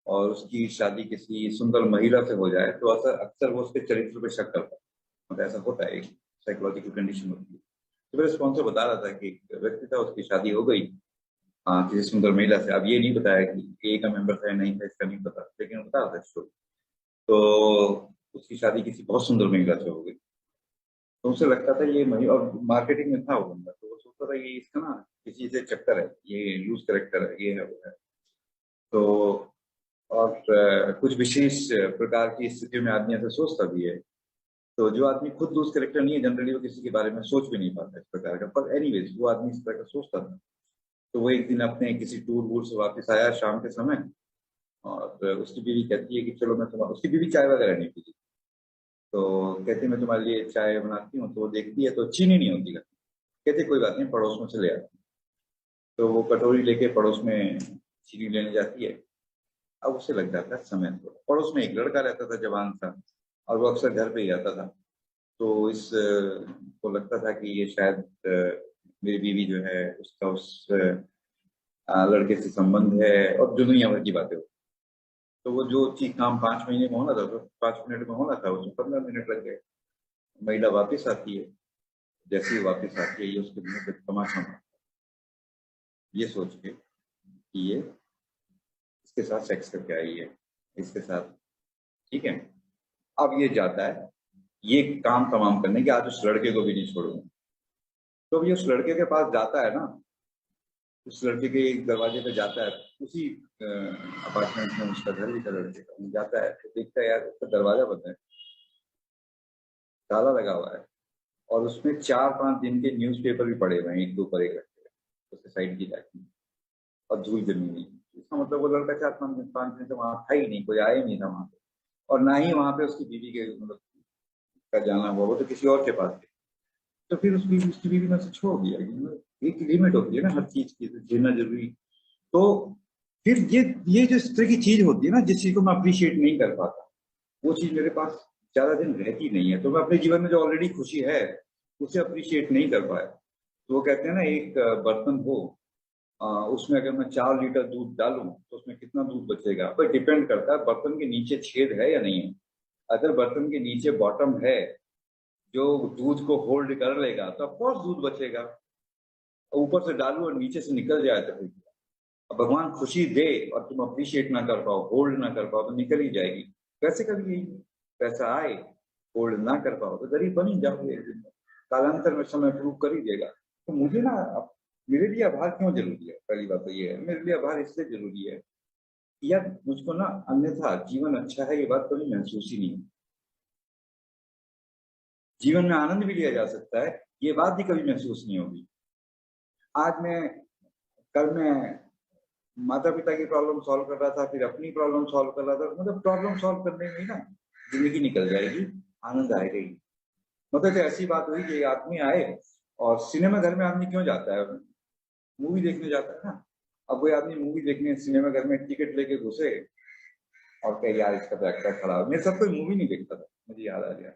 और उसकी शादी किसी सुंदर महिला से हो जाए तो अक्सर अक्सर वो उसके चरित्र पे शक करता है। मतलब ऐसा होता है, एक साइकोलॉजिकल कंडीशन होती है। तो मेरे स्पॉन्सर बता रहा था कि एक व्यक्ति था, उसकी शादी हो गई किसी सुंदर महिला से। अब ये नहीं बताया कि ए का मेंबर था या नहीं था, इसका नहीं पता, लेकिन बता रहा था स्टोरी। तो उसकी शादी किसी बहुत सुंदर महिला से हो गई। तो उसे लगता था ये महिला, और मार्केटिंग में था वो बंदा, तो वो सोचता था ये इसका ना किसी से चक्कर है, ये लूज करेक्टर है, ये है वो है। तो और कुछ विशेष प्रकार की स्थितियों में आदमी ऐसा सोचता भी है। तो जो आदमी खुद लूज करेक्टर नहीं है, जनरली वो किसी के बारे में सोच भी नहीं पाता इस प्रकार का, पर एनीवेज वो आदमी इस तरह का सोचता था। तो वो एक दिन अपने किसी टूर वूर से वापस आया शाम के समय, और उसकी बीवी कहती है कि चलो मैं तुम्हारा, उसकी बीवी चाय वगैरह नहीं पीती, तो कहती मैं तुम्हारे लिए चाय बनाती हूँ। तो वो देखती है तो चीनी नहीं होती घर में। कहती कोई बात नहीं, पड़ोस में से ले आती। तो वो कटोरी लेके पड़ोस में चीनी लेने जाती है। अब उसे लग जाता है समय थोड़ा, पड़ोस में एक लड़का रहता था जवान सा, और वो अक्सर घर पे ही आता था। तो इस को लगता था कि ये शायद मेरी बीवी जो है उसका उस लड़के से संबंध है, और जो दुनिया भर की बातें हो। तो वो जो चीज काम 5 महीने में होना था तो 5 मिनट में होना था, उसमें 15 मिनट लग गए। महिला वापस आती है, जैसे ही वापस आती है ये उसके मुंह पे तमाचा मारता है, ये सोच के कि ये इसके साथ सेक्स करके आई है, इसके साथ, ठीक है। अब ये जाता है ये काम तमाम करने के, आज उस लड़के को भी नहीं छोड़ूंगा। तो अब ये उस लड़के के पास जाता है ना, उस लड़के के एक दरवाजे पे जाता है, उसी अपार्टमेंट में उसका घर भी था लड़के का, जाता है तो देखता है यार उसका दरवाजा बंद है, ताला लगा हुआ है, और उसमें 4-5 दिन के न्यूज़पेपर भी पड़े हुए हैं, एक दो पर एक रखे हुए उसके साइड की रैक में, और धूल जमी हुई। इसका मतलब वो लड़का 4-5 दिन से वहां था ही नहीं, कोई आया ही नहीं था वहां पे। और ना ही वहां पे उसकी बीवी के मतलब का जाना हुआ, वो तो किसी और के पास थी। तो फिर उसकी बीवी ने उसे छोड़ दिया कि मतलब एक लिमिट होती है ना हर चीज की, तो जीना जरूरी। तो फिर ये जो इस तरह की चीज होती है ना, जिस चीज को मैं अप्रिशिएट नहीं कर पाता, वो चीज मेरे पास ज्यादा दिन रहती नहीं है। तो मैं अपने जीवन में जो ऑलरेडी खुशी है उसे अप्रिशिएट नहीं कर पाया। तो वो कहते हैं ना, एक बर्तन हो, उसमें अगर मैं 4 लीटर दूध डालूं तो उसमें कितना दूध बचेगा, पर डिपेंड करता है बर्तन के नीचे छेद है या नहीं है। अगर बर्तन के नीचे बॉटम है जो दूध को होल्ड कर लेगा तो ऑफकोर्स दूध बचेगा। ऊपर से डालू और नीचे से निकल जाए तो फिर क्या? अब भगवान खुशी दे और तुम अप्रिशिएट ना कर पाओ, होल्ड ना कर पाओ, तो निकल ही जाएगी। पैसे का भी यही, पैसा आए होल्ड ना कर पाओ तो गरीब बन ही जाओगे एक दिन में। कालांतर में समय प्रूव कर ही देगा। तो मुझे ना अब मेरे लिए आभार क्यों जरूरी है, पहली बात तो ये है, मेरे लिए आभार इसलिए जरूरी है कि यार मुझको ना अन्यथा जीवन अच्छा है ये बात कभी महसूस ही नहीं है। जीवन में आनंद भी लिया जा सकता है, ये बात भी कभी महसूस नहीं होगी। आज मैं कल मैं माता पिता की प्रॉब्लम सॉल्व कर रहा था, फिर अपनी प्रॉब्लम सॉल्व कर रहा था, मतलब प्रॉब्लम सॉल्व करने में ही ना जिंदगी निकल जाएगी, आनंद आएगा ही। मतलब ऐसी बात हुई कि एक आदमी आए, और सिनेमा घर में आदमी क्यों जाता है, मूवी देखने जाता है ना। अब कोई आदमी मूवी देखने सिनेमा घर में टिकट लेके घुसे और कहे यार इसका तो एक्टर खड़ा है। मेरे साथ कोई मूवी नहीं देखता था, मुझे याद आ गया,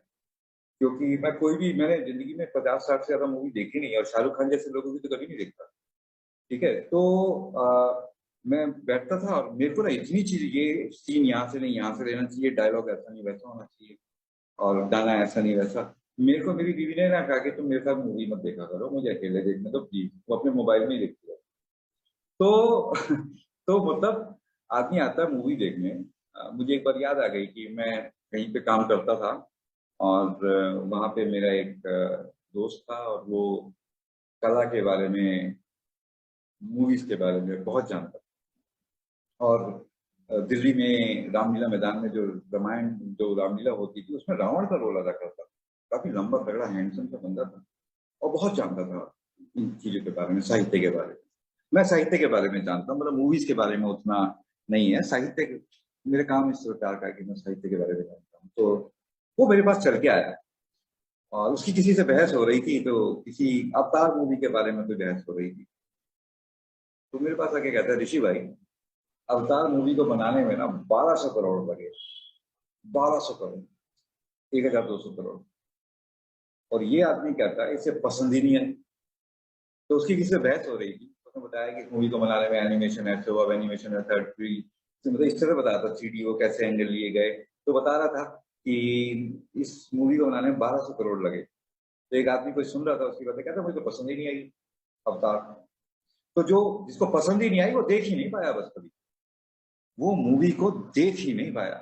क्योंकि मैंने जिंदगी में 50-60 से ज्यादा मूवी देखी नहीं, और शाहरुख खान जैसे लोगों की तो कभी नहीं देखता। ठीक है, तो मैं बैठता था और मेरे को ना इतनी चीज, ये सीन यहाँ से नहीं यहाँ से लेना चाहिए, डायलॉग ऐसा नहीं वैसा होना चाहिए, और गाना ऐसा नहीं वैसा। मेरे को मेरी बीवी ने ना कहा कि तुम मेरे साथ मूवी मत देखा करो, मुझे अकेले देखने दो प्लीज, वो अपने मोबाइल में ही देखती है। तो तो मतलब आदमी आता है मूवी देखने। मुझे एक बार याद आ गई कि मैं कहीं पे काम करता था, और वहां पे मेरा एक दोस्त था, और वो कला के बारे में, मूवीज के बारे में बहुत जानता था। और दिल्ली में रामलीला मैदान में जो रामायण, जो रामलीला होती थी, उसमें रावण का रोल अदा करता था। काफी लंबा तगड़ा हैंडसम सा बंदा था, और बहुत जानता था इन चीजों के बारे में, साहित्य के बारे में। मैं साहित्य के बारे में जानता हूँ, मतलब मूवीज के बारे में उतना नहीं है। मेरे काम इस प्रकार का है कि मैं साहित्य के बारे में जानता हूँ। तो वो मेरे पास चल के आया, और उसकी किसी से बहस हो रही थी, तो किसी अवतार मूवी के बारे में कोई बहस हो रही थी। तो मेरे पास आके कहता है, ऋषि भाई, अवतार मूवी को बनाने में ना 1200 करोड़ लगे, 1200 करोड़, 1200 करोड़। और ये आदमी कहता है इसे पसंद ही नहीं है। तो उसकी किसी से बहस हो रही थी, उसने बताया कि मूवी को बनाने में एनिमेशन ऐसे हुआ, एनिमेशन है थर्ड ट्री, मतलब इस तरह बताया था, 3D वो कैसे एंगल लिए गए। तो बता रहा था कि इस मूवी को बनाने में 1200 करोड़ लगे। तो एक आदमी कोई सुन रहा था उसकी बातें, कहता मुझे तो पसंद ही नहीं आई अवतार। तो जो जिसको पसंद ही नहीं आई वो देख ही नहीं पाया, बस कभी वो मूवी को देख ही नहीं पाया।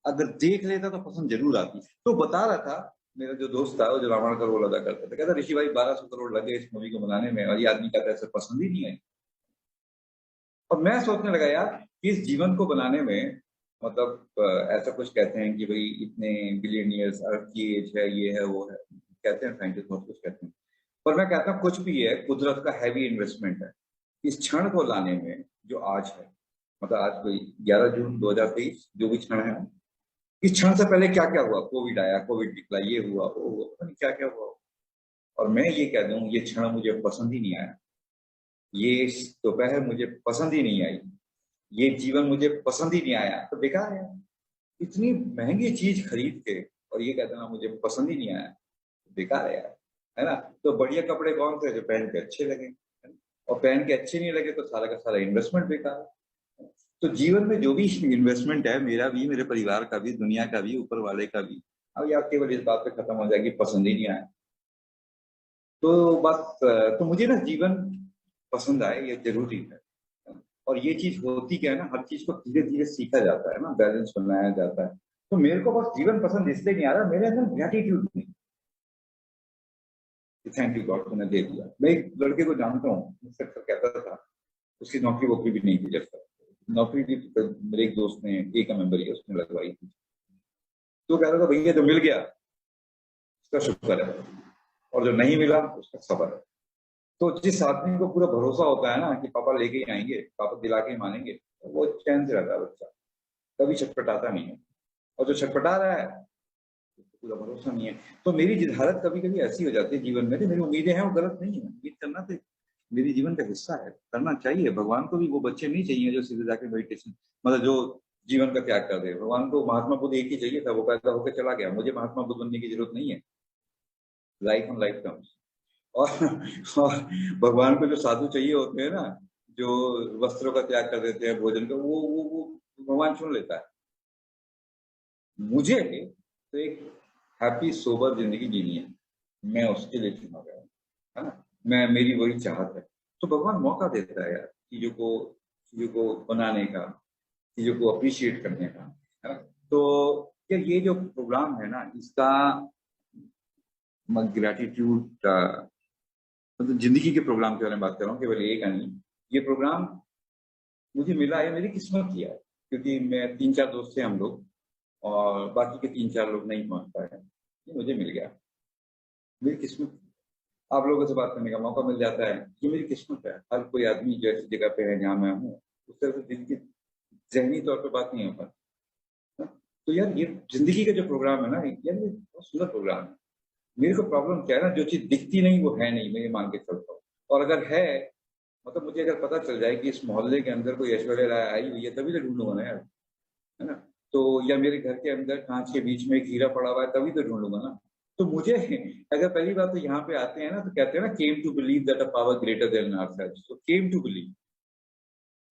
अगर देख लेता तो पसंद जरूर आती। तो बता रहा था, मेरा जो दोस्त था वो जो रावण का रोल अदा करता था, कहता ऋषि भाई 1200 करोड़ लगे इस मूवी को बनाने में, और ये आदमी कहता है इसे पसंद ही नहीं आई। और मैं सोचने लगा यार कि इस जीवन को बनाने में, मतलब ऐसा कुछ कहते हैं कि भाई इतने बिलियनियर्स, अर्थ की एज है, ये है वो है, कहते हैं साइंटिस्ट बहुत कुछ कहते हैं। पर मैं कहता हूँ कुछ भी है, कुदरत का हैवी इन्वेस्टमेंट है इस क्षण को लाने में, जो आज है। मतलब आज कोई 11 जून 2023 जो भी क्षण है, इस क्षण से पहले क्या क्या हुआ, कोविड आया, कोविड निकला, ये हुआ वो हुआ, पता नहीं क्या क्या हुआ। और मैं ये कह दूं, ये क्षण मुझे पसंद ही नहीं आया, ये दोपहर मुझे पसंद ही नहीं आई, ये जीवन मुझे पसंद ही नहीं आया, तो बेकार है। इतनी महंगी चीज खरीद के और ये कहते ना मुझे पसंद ही नहीं आया, बेकार है यार, है ना। तो बढ़िया कपड़े कौन से जो पहन के अच्छे लगे, है ना? और पहन के अच्छे नहीं लगे तो सारा का सारा इन्वेस्टमेंट बेकार है। तो जीवन में जो भी इन्वेस्टमेंट है, मेरा भी, मेरे परिवार का भी, दुनिया का भी, ऊपर वाले का भी, अब यार केवल इस बात पे खत्म हो जाएगी पसंद ही नहीं आया। तो बस तो मुझे ना जीवन पसंद आए ये जरूरी है। और ये चीज होती क्या है ना, हर चीज को धीरे धीरे सीखा जाता है ना, बैलेंस बनाया जाता है। तो मेरे को बस जीवन पसंद इसलिए नहीं आ रहा, मेरे अंदर ग्रेटिट्यूड नहीं। थैंक यू गॉड, तुमने दे दिया। मैं एक लड़के को जानता हूँ, मुझसे अक्सर कहता था, उसकी नौकरी वोकरी भी नहीं थी जब तक, नौकरी भी मेरे एक दोस्त ने, ए का मेंबर ही उसने लगवाई थी। तो कहता था भैया जो मिल गया उसका शुक्र है, और जो नहीं मिला उसका सबर है। तो जिस आदमी को पूरा भरोसा होता है ना कि पापा लेके ही आएंगे, पापा दिला के ही मानेंगे, तो वो चैन से रहता है बच्चा, कभी छटपटाता नहीं है। और जो छटपटा रहा है उसको पूरा भरोसा नहीं है। तो मेरी हालत कभी कभी ऐसी हो जाती है जीवन में, मेरी उम्मीदें हैं वो गलत नहीं है, उम्मीद करना तो मेरी जीवन का हिस्सा है, करना चाहिए। भगवान को भी वो बच्चे नहीं चाहिए जो सीधे जाके मेडिटेशन, मतलब जो जीवन का त्याग कर दे। भगवान को महात्मा बुद्ध एक ही चाहिए था, वो पैदा होकर चला गया, मुझे महात्मा बुद्ध बनने की जरूरत नहीं है। Life on life terms. और, और भगवान को जो साधु चाहिए होते हैं ना, जो वस्त्रों का त्याग कर देते हैं, भोजन का, वो भगवान चुन लेता है। मुझे तो एक हैप्पी सोबर जिंदगी जीनी है, मैं उसके लिए चुना गया हूं, है ना। मेरी वही चाहत है। तो भगवान मौका देता है यार, चीजों को बनाने का, चीजों को अप्रिशिएट करने का, है ना। तो यार ये जो प्रोग्राम है ना, इसका ग्रेटिट्यूड, मतलब जिंदगी के प्रोग्राम के बारे में बात कर रहा हूँ, केवल एक नहीं। ये प्रोग्राम मुझे मिला है, मेरी किस्मत की है, क्योंकि मैं 3-4 दोस्त थे हम लोग, और बाकी के 3-4 लोग नहीं पहुंच पाए। ये मुझे मिल गया, मेरी किस्मत। आप लोगों से बात करने का मौका मिल जाता है, ये मेरी किस्मत है। हर कोई आदमी जो ऐसी जगह पे है जहाँ मैं हूँ, उस तरह से दिल की जहनी तौर पे बात नहीं हो पाती। तो यार ये जिंदगी का जो प्रोग्राम है ना यार, ये बहुत सुंदर प्रोग्राम है। मेरे को प्रॉब्लम क्या है ना, जो चीज दिखती नहीं वो है नहीं, मैं ये मान के चलता हूँ। और अगर है, मतलब मुझे अगर पता चल जाए कि इस मोहल्ले के अंदर कोई ऐश्वर्या राय आई हुई है, तभी तो ढूंढूंगा ना यार, है ना। तो या मेरे घर के अंदर कांच के बीच में एक हीरा पड़ा हुआ है, तभी तो ढूंढूंगा ना। तो मुझे अगर पहली बात तो यहाँ पे आते हैं ना, तो कहते हैं ना, came to believe that a power greater than ourselves. तो केम टू बिलीव,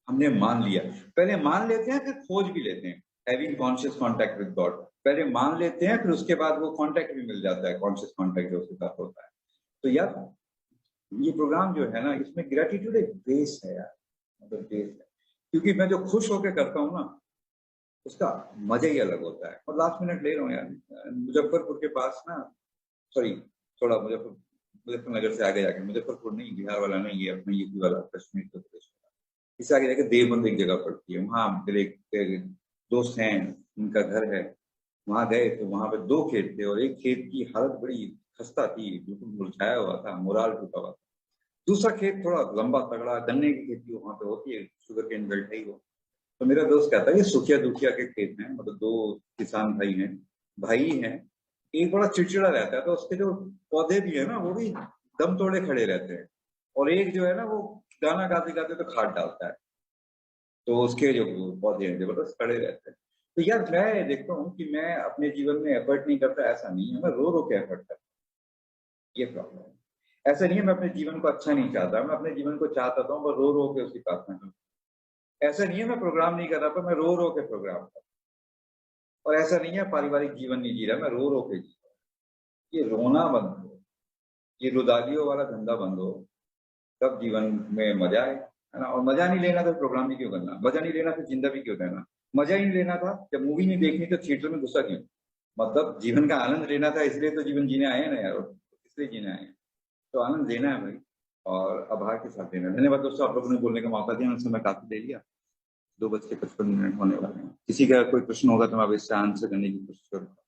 हमने मान लिया। पहले मान लेते हैं, फिर खोज भी लेते हैं। Having conscious contact with God, पहले मान लेते हैं, फिर उसके बाद वो कांटेक्ट भी मिल जाता है, कॉन्शियस कांटेक्ट जो उसके साथ होता है। तो यार ये प्रोग्राम जो है ना, इसमें ग्रेटिट्यूड एक बेस है यार, मतलब बेस है। क्योंकि मैं जो खुश होकर करता हूँ ना, उसका मजा ही अलग होता है। और लास्ट मिनट ले रहा हूँ यार, मुजफ्फरपुर के पास ना, सॉरी, थोड़ा मुजफ्फरनगर से आगे जाके, मुजफ्फरपुर नहीं, बिहार वाला नहीं, ये अपना यूपी वाला, कश्मीर उत्तर प्रदेश वाला, इससे आगे जाके देवबंद एक जगह पड़ती है। वहाँ मेरे एक दोस्त हैं, उनका घर है। वहां गए तो वहां पे 2 खेत थे, और एक खेत की हालत बड़ी खस्ता थी, बिल्कुल मुरझाया हुआ था, मोराल टूटा हुआ था। दूसरा खेत थोड़ा लंबा तगड़ा गन्ने की खेती वहां पे होती है, शुगर केन बेल्ट है ही वो। तो मेरा दोस्त कहता है ये सुखिया दुखिया के खेत हैं, मतलब 2 किसान भाई हैं, भाई हैं। एक बड़ा चिड़चिड़ा रहता है, तो उसके जो पौधे भी है ना, वो भी दम तोड़े खड़े रहते हैं। और एक जो है ना, वो गाना गाते गाते तो खाद डालता है। तो उसके जो पौधे हैं जबरदस्त खड़े रहते हैं। तो यार मैं देखता हूँ कि मैं अपने जीवन में एफर्ट नहीं करता, ऐसा नहीं है, मैं रो रो के एफर्ट करता हूँ। ये प्रॉब्लम है। ऐसा नहीं है मैं अपने जीवन को अच्छा नहीं चाहता, मैं अपने जीवन को चाहता था, पर रो रो के उसकी प्रार्थना करता हूँ। ऐसा नहीं है मैं प्रोग्राम नहीं कर रहा, पर मैं रो रो के प्रोग्राम कर रहा हूँ। और ऐसा नहीं है पारिवारिक जीवन नहीं जी रहा, मैं रो रो के जी रहा हूँ। ये रोना बंद हो, ये रुदालियों वाला धंधा बंद हो, तब जीवन में मजा है ना। और मजा नहीं लेना तो प्रोग्राम भी क्यों करना, मजा नहीं लेना तो जिंदा भी क्यों रहना। मजा ही नहीं लेना था, जब मूवी नहीं देखनी तो थिएटर में घुसा क्यों। मतलब जीवन का आनंद लेना था, इसलिए तो जीवन जीने आए हैं ना यार, इसलिए जीने आए हैं। तो आनंद लेना है भाई, और आभार के साथ लेना है। धन्यवाद दोस्तों, आप लोगों ने बोलने का मौका दिया, उनसे मैं काफी ले लिया। 2:55 होने वाले हैं। किसी का कोई प्रश्न होगा तो मैं अब इससे आंसर करने की कोशिश करूंगा।